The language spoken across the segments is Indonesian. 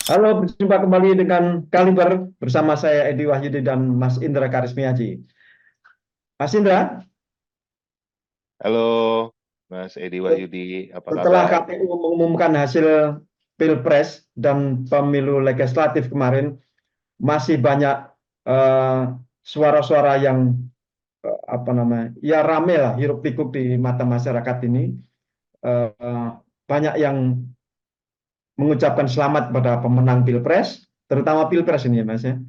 Halo, berjumpa kembali dengan Kaliber bersama saya Edi Wahyudi dan Mas Indra Karismiaji. Mas Indra, Halo, Mas Edi Wahyudi, apa setelah kabar? KPU mengumumkan hasil Pilpres dan pemilu legislatif kemarin, masih banyak eh, suara-suara yang apa namanya, ya rame lah, hiruk pikuk di mata masyarakat ini. Eh, Banyak yang mengucapkan selamat kepada pemenang Pilpres, terutama Pilpres ini ya Mas ya.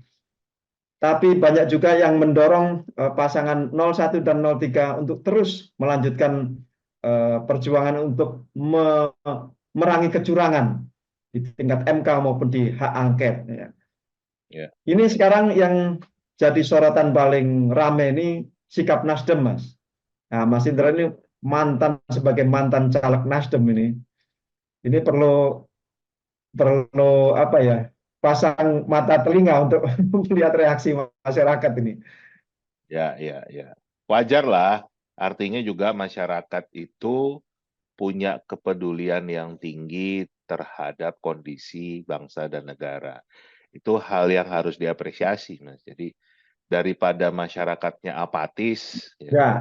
Tapi banyak juga yang mendorong pasangan 01 dan 03 untuk terus melanjutkan perjuangan untuk merangi kecurangan di tingkat MK maupun di hak angket. Ya. Ya, Ini sekarang yang jadi sorotan paling rame ini sikap Nasdem, Mas. Nah, Mas Indra ini sebagai mantan caleg Nasdem ini perlu perlu apa ya, pasang mata telinga untuk melihat reaksi masyarakat ini. ya. Wajar lah, artinya juga masyarakat itu punya kepedulian yang tinggi terhadap kondisi bangsa dan negara. Itu hal yang harus diapresiasi, Mas. Jadi daripada masyarakatnya apatis, ya, Ya,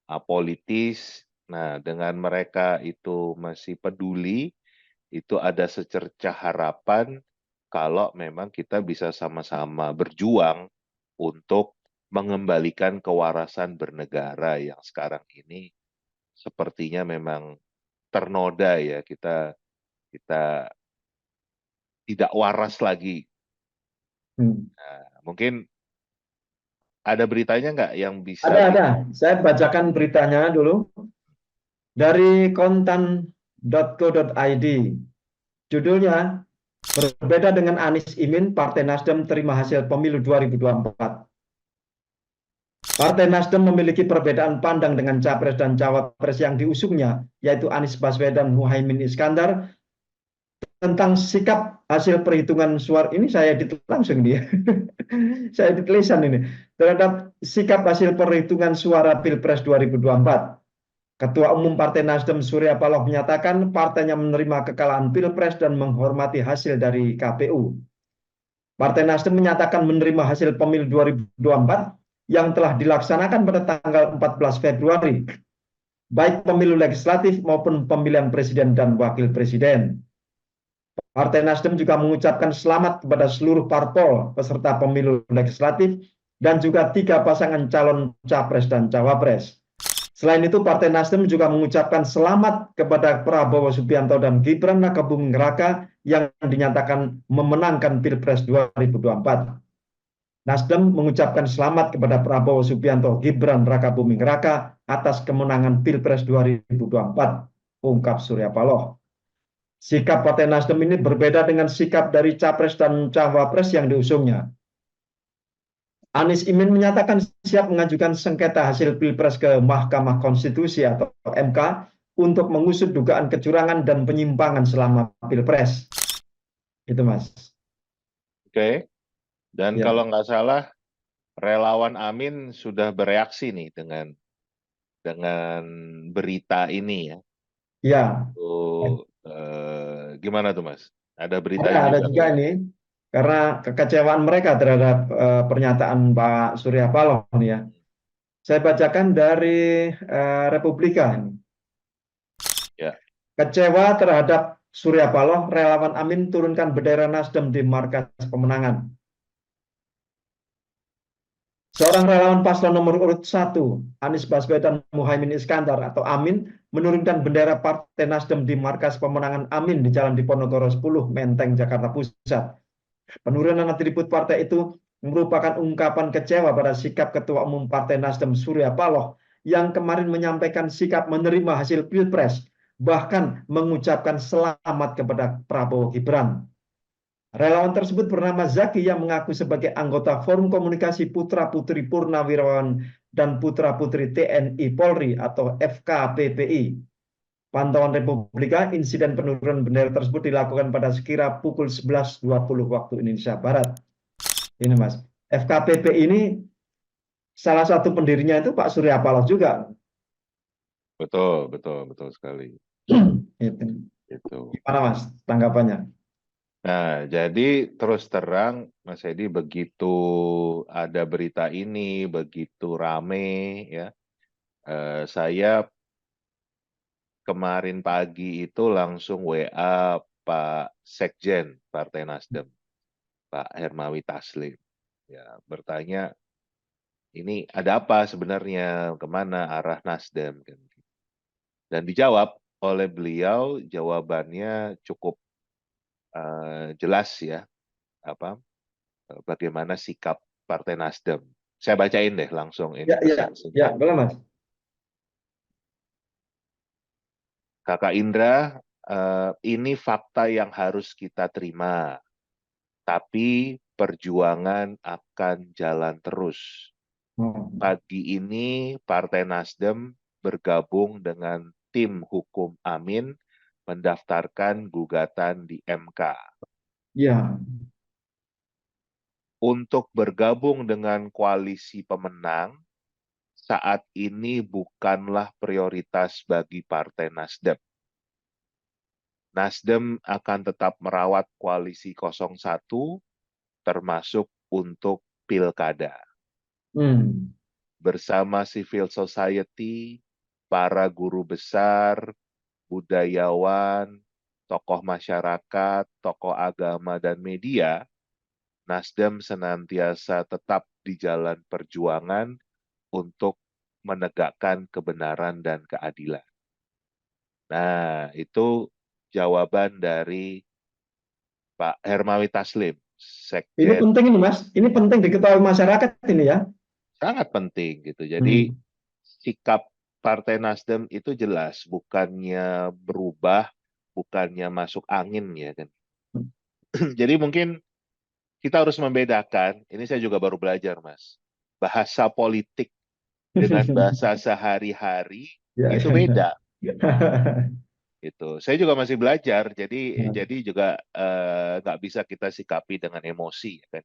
apolitis, nah dengan mereka itu masih peduli, itu ada secercah harapan kalau memang kita bisa sama-sama berjuang untuk mengembalikan kewarasan bernegara yang sekarang ini sepertinya memang ternoda ya kita kita tidak waras lagi. hmm. Nah, mungkin ada beritanya nggak yang bisa Ada. Saya bacakan beritanya dulu dari kontan.co.id. Judulnya, berbeda dengan Anies Imin, Partai Nasdem terima hasil pemilu 2024. Partai Nasdem memiliki perbedaan pandang dengan capres dan cawapres yang diusungnya, yaitu Anies Baswedan, Muhaimin Iskandar, tentang sikap hasil perhitungan suara. Ini saya edit langsung dia. Saya edit tulisan ini. Terhadap sikap hasil perhitungan suara Pilpres 2024. Ketua Umum Partai Nasdem Surya Paloh menyatakan partainya menerima kekalahan Pilpres dan menghormati hasil dari KPU. Partai Nasdem menyatakan menerima hasil pemilu 2024 yang telah dilaksanakan pada tanggal 14 Februari, baik pemilu legislatif maupun pemilihan presiden dan wakil presiden. Partai Nasdem juga mengucapkan selamat kepada seluruh parpol peserta pemilu legislatif dan juga 3 pasangan calon capres dan cawapres. Selain itu, Partai Nasdem juga mengucapkan selamat kepada Prabowo Subianto dan Gibran Rakabuming Raka yang dinyatakan memenangkan Pilpres 2024. Nasdem mengucapkan selamat kepada Prabowo Subianto, Gibran Rakabuming Raka atas kemenangan Pilpres 2024, ungkap Surya Paloh. Sikap Partai Nasdem ini berbeda dengan sikap dari Capres dan Cawapres yang diusungnya. Anies Imin menyatakan siap mengajukan sengketa hasil Pilpres ke Mahkamah Konstitusi atau MK untuk mengusut dugaan kecurangan dan penyimpangan selama Pilpres. Itu, Mas. oke. Dan Ya, kalau nggak salah relawan Amin sudah bereaksi nih dengan berita ini ya. ya. Tuh, gimana tuh Mas? Ada beritanya Ada juga juga nggak? ini karena kekecewaan mereka terhadap pernyataan Pak Surya Paloh nih ya. Saya bacakan dari Republika. Ya, Kecewa terhadap Surya Paloh, relawan Amin turunkan bendera Nasdem di markas pemenangan. Seorang relawan paslon nomor urut 1, Anies Baswedan Muhaimin Iskandar atau Amin, menurunkan bendera Partai Nasdem di markas pemenangan Amin di Jalan Diponegoro 10, Menteng, Jakarta Pusat. Penurunan atribut partai itu merupakan ungkapan kecewa pada sikap Ketua Umum Partai Nasdem Surya Paloh yang kemarin menyampaikan sikap menerima hasil Pilpres, bahkan mengucapkan selamat kepada Prabowo Gibran. Relawan tersebut bernama Zaki yang mengaku sebagai anggota Forum Komunikasi Putra Putri Purnawirawan dan Putra Putri TNI Polri atau FKPPI. Pantauan Republika, insiden penurunan bendera tersebut dilakukan pada sekira pukul 11.20 waktu Indonesia Barat. Ini Mas, FKPPI ini salah satu pendirinya itu Pak Surya Paloh juga. betul, betul, betul sekali. Itu. Itu. Gimana Mas tanggapannya? Nah, jadi terus terang, Mas Edi, begitu ada berita ini, begitu rame, ya, saya kemarin pagi itu langsung WA Pak Sekjen Partai Nasdem, Pak Hermawi Taslim, ya, bertanya, ini ada apa sebenarnya, kemana arah Nasdem, kan. Dan dijawab oleh beliau, jawabannya cukup jelas, ya, apa bagaimana sikap Partai Nasdem. Saya bacain deh langsung ini Ya, ya, pesan ya, singkat. boleh Mas. Kakak Indra, ini fakta yang harus kita terima, tapi perjuangan akan jalan terus. Oh, Pagi ini Partai Nasdem bergabung dengan tim hukum Amin mendaftarkan gugatan di MK. ya, Untuk bergabung dengan koalisi pemenang, saat ini bukanlah prioritas bagi Partai Nasdem. Nasdem akan tetap merawat koalisi 01, termasuk untuk pilkada. hmm, Bersama civil society, para guru besar, budayawan, tokoh masyarakat, tokoh agama, dan media, Nasdem senantiasa tetap di jalan perjuangan untuk menegakkan kebenaran dan keadilan. Nah, itu jawaban dari Pak Hermawi Taslim, ini Sekjen. penting ini Mas, ini penting diketahui masyarakat ini ya. Sangat penting gitu. Jadi Hmm. sikap Partai Nasdem itu jelas, bukannya berubah, bukannya masuk angin, ya kan. Jadi mungkin kita harus membedakan, ini saya juga baru belajar, Mas. Bahasa politik dengan bahasa sehari-hari Ya, itu ya, ya. beda gitu. Saya juga masih belajar, jadi juga nggak bisa kita sikapi dengan emosi, ya kan.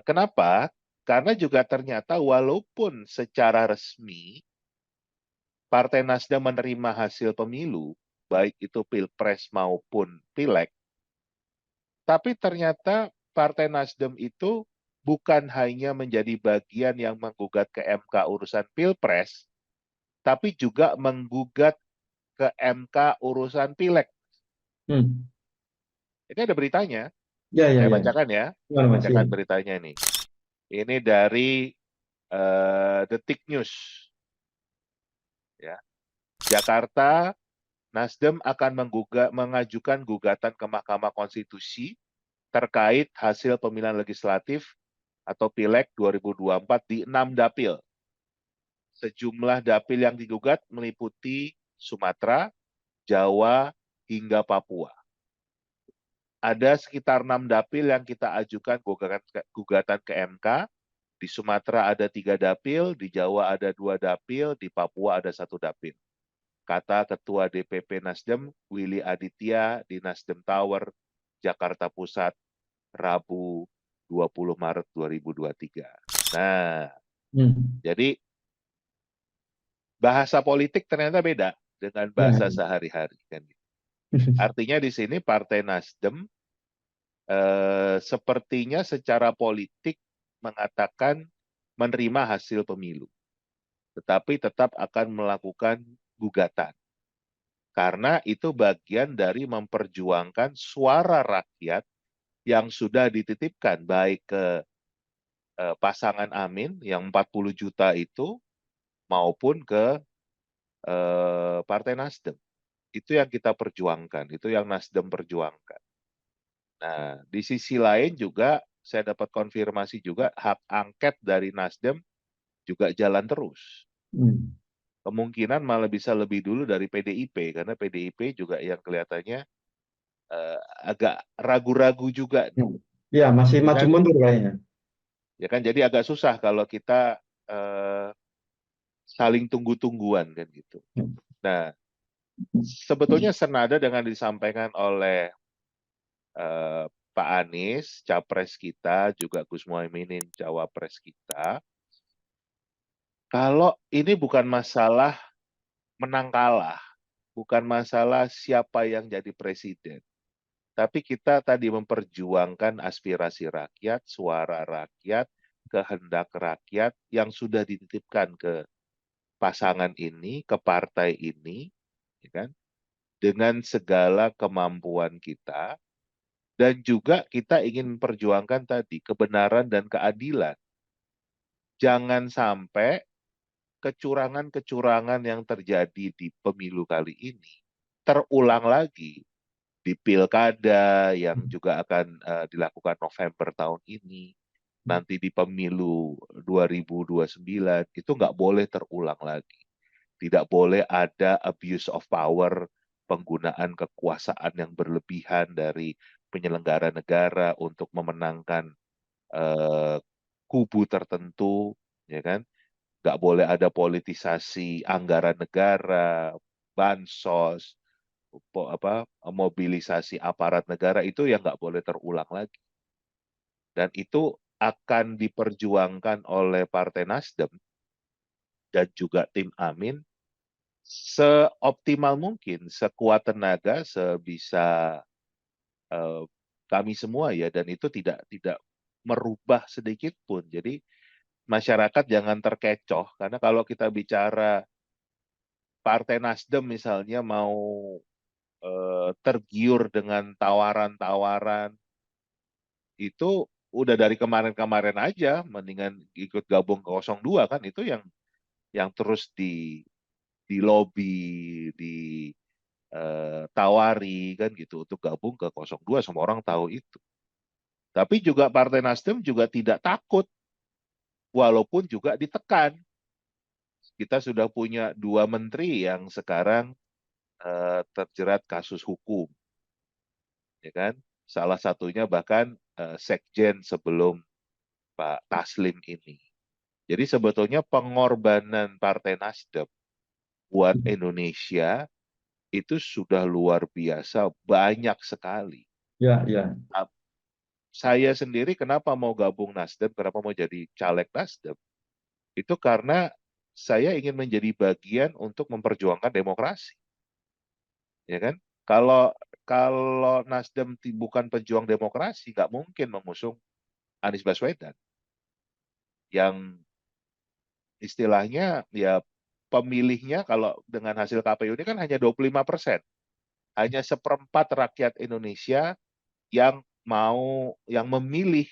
Kenapa? Karena juga ternyata walaupun secara resmi Partai Nasdem menerima hasil pemilu, baik itu Pilpres maupun Pileg, tapi ternyata Partai Nasdem itu bukan hanya menjadi bagian yang menggugat ke MK urusan Pilpres, tapi juga menggugat ke MK urusan Pileg. Hmm. Ini ada beritanya, Ya, ya, saya ya. bacakan ya, Gimana Mas? Ya. bacakan beritanya ini. Ini dari Detik News, ya. Jakarta, Nasdem akan mengajukan gugatan ke Mahkamah Konstitusi terkait hasil pemilihan legislatif atau Pileg 2024 di 6 dapil. Sejumlah dapil yang digugat meliputi Sumatera, Jawa, hingga Papua. Ada sekitar 6 dapil yang kita ajukan gugatan ke MK. Di Sumatera ada 3 dapil, di Jawa ada 2 dapil, di Papua ada 1 dapil. Kata Ketua DPP Nasdem, Willy Aditya di Nasdem Tower, Jakarta Pusat, Rabu 20 Maret 2023. Nah, Hmm. jadi bahasa politik ternyata beda dengan Ya. bahasa sehari-hari, kan. Artinya di sini Partai Nasdem sepertinya secara politik mengatakan menerima hasil pemilu, tetapi tetap akan melakukan gugatan. Karena itu bagian dari memperjuangkan suara rakyat yang sudah dititipkan baik ke pasangan Amin yang 40 juta itu maupun ke Partai Nasdem. Itu yang kita perjuangkan, itu yang Nasdem perjuangkan. Nah, di sisi lain juga saya dapat konfirmasi juga hak angket dari Nasdem juga jalan terus. Hmm. Kemungkinan malah bisa lebih dulu dari PDIP karena PDIP juga yang kelihatannya eh, agak ragu-ragu juga nih. Ya, masih Ya maju kan? mundur kayaknya. Ya kan, jadi agak susah kalau kita eh, saling tunggu-tungguan kan gitu. Nah, sebetulnya senada dengan disampaikan oleh Pak Anies, capres kita, juga Gus Muhaimin, cawapres kita. Kalau ini bukan masalah menang kalah, bukan masalah siapa yang jadi presiden, tapi kita tadi memperjuangkan aspirasi rakyat, suara rakyat, kehendak rakyat yang sudah dititipkan ke pasangan ini, ke partai ini, ya kan, dengan segala kemampuan kita, dan juga kita ingin memperjuangkan tadi kebenaran dan keadilan. Jangan sampai kecurangan-kecurangan yang terjadi di pemilu kali ini terulang lagi di pilkada yang juga akan dilakukan November tahun ini, nanti di pemilu 2029, itu nggak boleh terulang lagi. Tidak boleh ada abuse of power, penggunaan kekuasaan yang berlebihan dari penyelenggara negara untuk memenangkan eh, kubu tertentu, ya kan? Nggak boleh ada politisasi anggaran negara, bansos, mobilisasi aparat negara, itu yang nggak boleh terulang lagi. Dan itu akan diperjuangkan oleh Partai Nasdem dan juga tim Amin seoptimal mungkin, sekuat tenaga, sebisa eh, kami semua ya, dan itu tidak tidak merubah sedikit pun. Jadi masyarakat jangan terkecoh, karena kalau kita bicara Partai Nasdem misalnya mau tergiur dengan tawaran-tawaran, itu udah dari kemarin-kemarin aja, mendingan ikut gabung ke 02 kan, itu yang terus di lobby, ditawari kan gitu untuk gabung ke 02, semua orang tahu itu. Tapi juga Partai Nasdem juga tidak takut, walaupun juga ditekan. Kita sudah punya 2 menteri yang sekarang terjerat kasus hukum, ya kan? Salah satunya bahkan sekjen sebelum Pak Taslim ini. Jadi sebetulnya pengorbanan Partai Nasdem buat Indonesia itu sudah luar biasa, banyak sekali. Ya, ya. Saya sendiri kenapa mau gabung Nasdem, kenapa mau jadi caleg Nasdem, itu karena saya ingin menjadi bagian untuk memperjuangkan demokrasi, ya kan? Kalau kalau Nasdem bukan pejuang demokrasi, nggak mungkin mengusung Anies Baswedan, yang istilahnya ya pemilihnya kalau dengan hasil KPU ini kan hanya 25%, hanya seperempat rakyat Indonesia yang yang memilih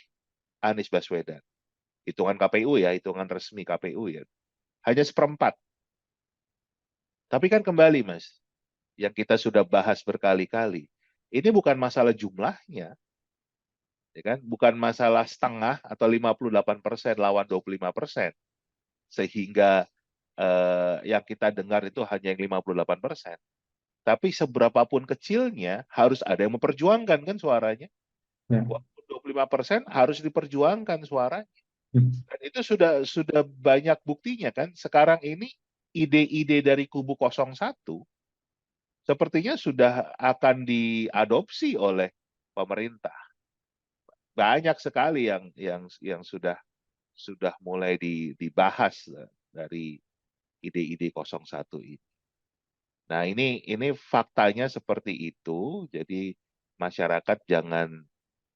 Anies Baswedan. Hitungan KPU ya, hitungan resmi KPU ya. Hanya seperempat. Tapi kan kembali Mas, yang kita sudah bahas berkali-kali, ini bukan masalah jumlahnya, ya kan? Bukan masalah setengah atau 58% lawan 25%. Sehingga yang kita dengar itu hanya yang 58%. Tapi seberapapun kecilnya harus ada yang memperjuangkan kan suaranya. Ya. Walaupun 25% harus diperjuangkan suaranya. Dan itu sudah banyak buktinya kan. Sekarang ini ide-ide dari kubu 01 sepertinya sudah akan diadopsi oleh pemerintah. Banyak sekali yang sudah mulai dibahas dari ide-ide 01 ini. Nah, ini faktanya seperti itu. Jadi masyarakat jangan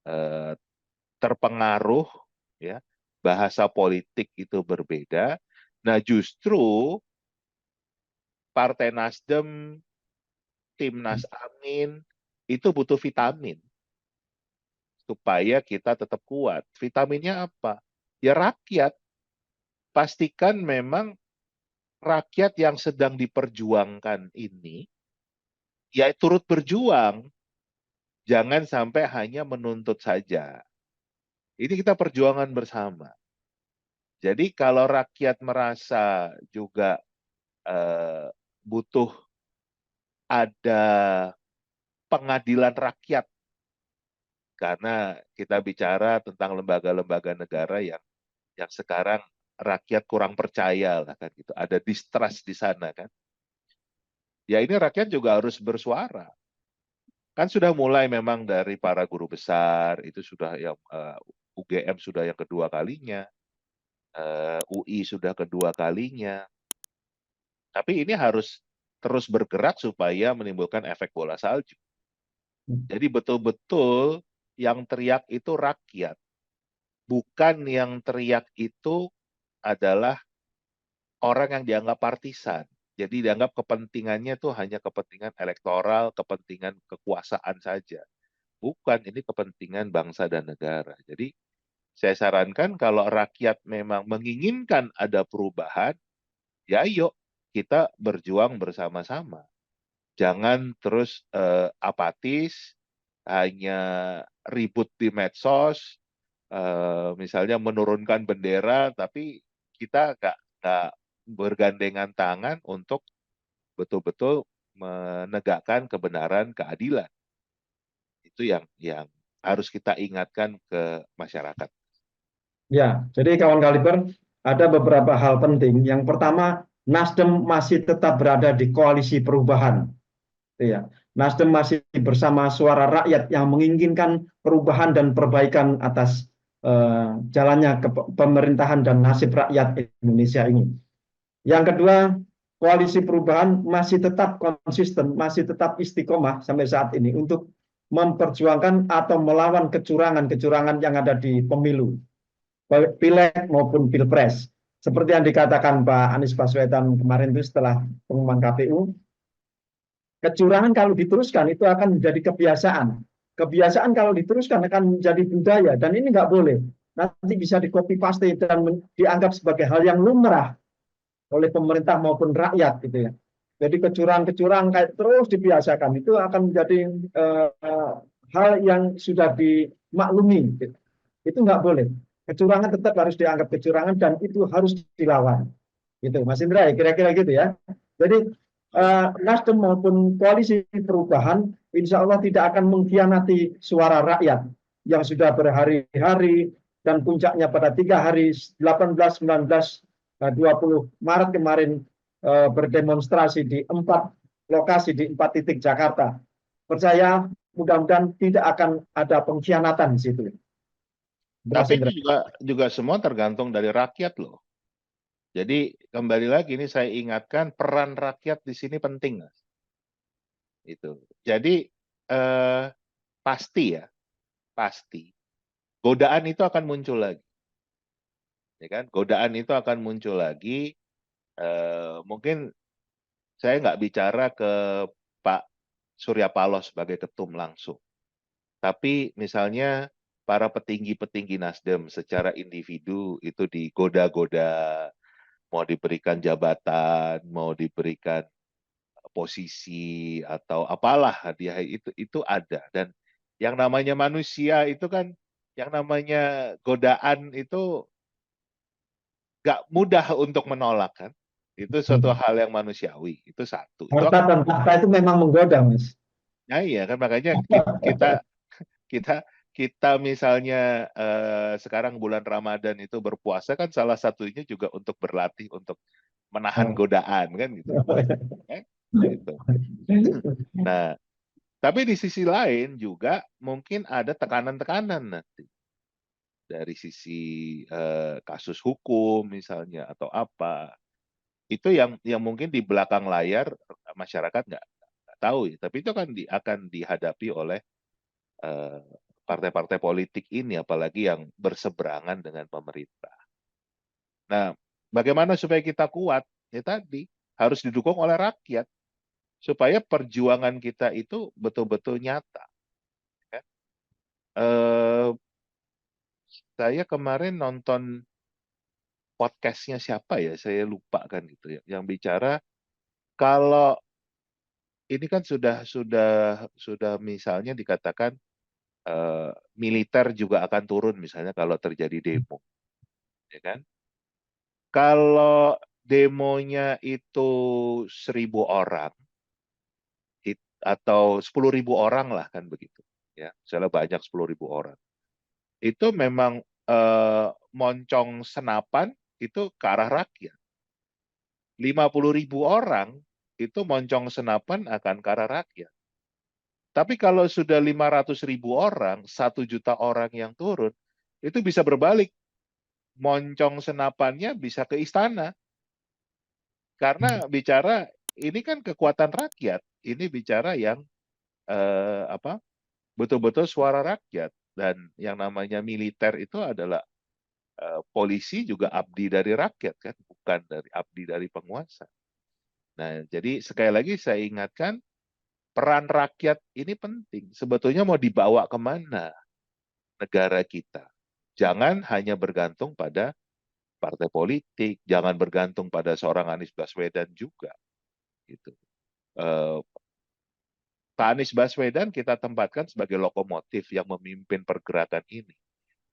eh, terpengaruh, ya. Bahasa politik itu berbeda. Nah, justru Partai Nasdem, Timnas Amin itu butuh vitamin supaya kita tetap kuat. Vitaminnya apa? Ya rakyat. Pastikan memang rakyat yang sedang diperjuangkan ini ya turut berjuang. Jangan sampai hanya menuntut saja. Ini kita perjuangan bersama. Jadi kalau rakyat merasa juga eh, butuh ada pengadilan rakyat, karena kita bicara tentang lembaga-lembaga negara yang sekarang rakyat kurang percaya lah kan gitu. Ada distrust di sana kan. Ya ini rakyat juga harus bersuara. Kan sudah mulai memang dari para guru besar, itu sudah yang UGM sudah yang kedua kalinya, UI sudah kedua kalinya. Tapi ini harus terus bergerak supaya menimbulkan efek bola salju. Jadi betul-betul yang teriak itu rakyat, bukan yang teriak itu adalah orang yang dianggap partisan. Jadi dianggap kepentingannya itu hanya kepentingan elektoral, kepentingan kekuasaan saja. Bukan, ini kepentingan bangsa dan negara. Jadi saya sarankan kalau rakyat memang menginginkan ada perubahan, ya yuk kita berjuang bersama-sama. Jangan terus apatis, hanya ribut di medsos, misalnya menurunkan bendera, tapi kita nggak bergandengan tangan untuk betul-betul menegakkan kebenaran, keadilan. Itu yang harus kita ingatkan ke masyarakat. Ya, jadi kawan Kaliber, ada beberapa hal penting. Yang pertama, Nasdem masih tetap berada di koalisi perubahan. Ya, Nasdem masih bersama suara rakyat yang menginginkan perubahan dan perbaikan atas jalannya pemerintahan dan nasib rakyat Indonesia ini. Yang kedua, koalisi perubahan masih tetap konsisten, masih tetap istiqomah sampai saat ini untuk memperjuangkan atau melawan kecurangan-kecurangan yang ada di pemilu, baik pileg maupun pilpres. Seperti yang dikatakan Pak Anies Baswedan kemarin itu setelah pengumuman KPU, kecurangan kalau diteruskan itu akan menjadi kebiasaan. Kebiasaan kalau diteruskan akan menjadi budaya dan ini nggak boleh. Nanti bisa di copy paste dan dianggap sebagai hal yang lumrah oleh pemerintah maupun rakyat gitu ya. Jadi kecurangan-kecurangan kayak terus dibiasakan itu akan menjadi hal yang sudah dimaklumi. Gitu. Itu nggak boleh. Kecurangan tetap harus dianggap kecurangan dan itu harus dilawan. Gitu, Mas Indra, kira-kira gitu ya. Jadi Nasdem maupun koalisi perubahan, insya Allah tidak akan mengkhianati suara rakyat yang sudah berhari-hari dan puncaknya pada 3 hari 18, 19, 20 Maret kemarin berdemonstrasi di 4 lokasi di 4 titik Jakarta. Percaya mudah-mudahan tidak akan ada pengkhianatan di situ. Mas Tapi itu Indra. juga semua tergantung dari rakyat loh. Jadi kembali lagi ini saya ingatkan peran rakyat di sini penting, Mas. Itu. Jadi pasti ya, pasti godaan itu akan muncul lagi, ya kan? Godaan itu akan muncul lagi. Mungkin saya nggak bicara ke Pak Surya Paloh sebagai ketum langsung, tapi misalnya para petinggi-petinggi Nasdem secara individu itu digoda-goda, mau diberikan jabatan, mau diberikan posisi atau apalah hadiah itu ada. Dan yang namanya manusia itu kan yang namanya godaan itu gak mudah untuk menolak kan. Itu suatu hal yang manusiawi. Itu satu. Itu Harta akan dan tahta itu memang menggoda, Mas. ya iya kan makanya kita kita kita misalnya sekarang bulan Ramadan itu berpuasa kan salah satunya juga untuk berlatih untuk menahan godaan kan gitu. Eh, gitu. Nah, tapi di sisi lain juga mungkin ada tekanan-tekanan nanti dari sisi kasus hukum misalnya atau apa. Itu yang mungkin di belakang layar masyarakat nggak tahu ya. Tapi itu akan dihadapi oleh eh, partai-partai politik ini, apalagi yang berseberangan dengan pemerintah. Nah, bagaimana supaya kita kuat? Ya tadi harus didukung oleh rakyat supaya perjuangan kita itu betul-betul nyata. Ya. Eh, saya kemarin nonton podcastnya siapa ya, saya lupa kan gitu ya, yang bicara kalau ini kan sudah misalnya dikatakan militer juga akan turun misalnya kalau terjadi demo, ya kan? Kalau demonya itu 1.000 orang atau 10.000 orang lah kan begitu, ya, misalnya banyak 10.000 orang, itu memang moncong senapan itu ke arah rakyat. 50.000 orang itu moncong senapan akan ke arah rakyat. Tapi kalau sudah 500.000 orang, 1 juta orang yang turun, itu bisa berbalik. Moncong senapannya bisa ke istana. Karena bicara ini kan kekuatan rakyat. Ini bicara yang apa? betul-betul suara rakyat. Dan yang namanya militer itu adalah polisi juga abdi dari rakyat kan, bukan abdi dari penguasa. Nah, jadi sekali lagi saya ingatkan, peran rakyat ini penting. Sebetulnya mau dibawa kemana negara kita? Jangan hanya bergantung pada partai politik, jangan bergantung pada seorang Anies Baswedan juga. Gitu. Eh, Pak Anies Baswedan kita tempatkan sebagai lokomotif yang memimpin pergerakan ini.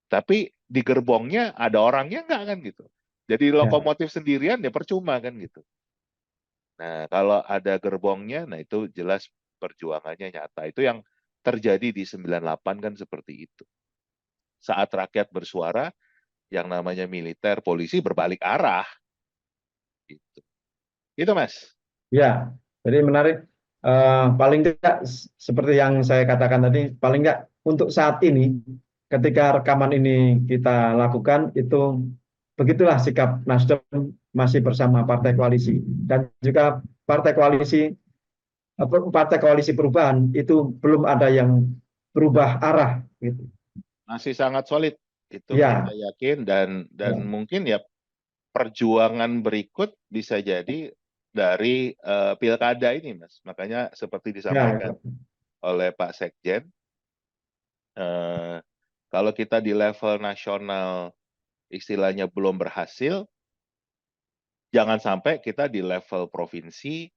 Tapi di gerbongnya ada orangnya nggak kan gitu. Jadi Ya, lokomotif sendirian ya percuma kan gitu. Nah, kalau ada gerbongnya, nah itu jelas perjuangannya nyata. Itu yang terjadi di 98 kan seperti itu. Saat rakyat bersuara, yang namanya militer, polisi berbalik arah. Gitu. Itu Mas. ya. Jadi menarik. Paling tidak seperti yang saya katakan tadi, paling tidak untuk saat ini, ketika rekaman ini kita lakukan, itu begitulah sikap Nasdem masih bersama partai koalisi dan juga partai koalisi perubahan itu belum ada yang berubah arah gitu. Masih sangat solid. Itu kita Ya, yakin dan ya, mungkin ya perjuangan berikut bisa jadi dari pilkada ini, Mas. Makanya seperti disampaikan ya, oleh Pak Sekjen, eh, kalau kita di level nasional istilahnya belum berhasil, jangan sampai kita di level provinsi,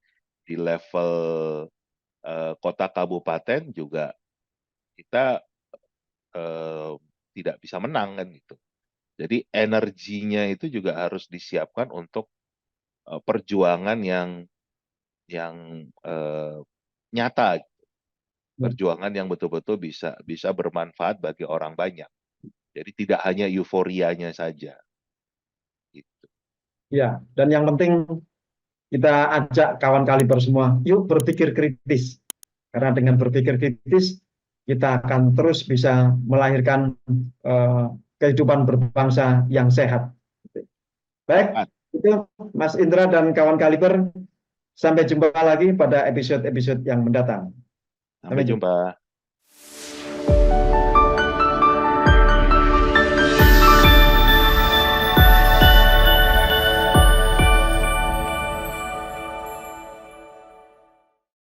di level kota kabupaten juga kita eh, tidak bisa menang kan gitu. Jadi energinya itu juga harus disiapkan untuk perjuangan yang nyata, perjuangan yang betul-betul bisa bisa bermanfaat bagi orang banyak. Jadi tidak hanya euforianya saja. Gitu. ya. Dan yang penting kita ajak kawan kaliber semua, yuk berpikir kritis. Karena dengan berpikir kritis, kita akan terus bisa melahirkan eh, kehidupan berbangsa yang sehat. Baik, Tepat. itu Mas Indra dan kawan kaliber. Sampai jumpa lagi pada episode-episode yang mendatang. Sampai Sampai jumpa. jumpa.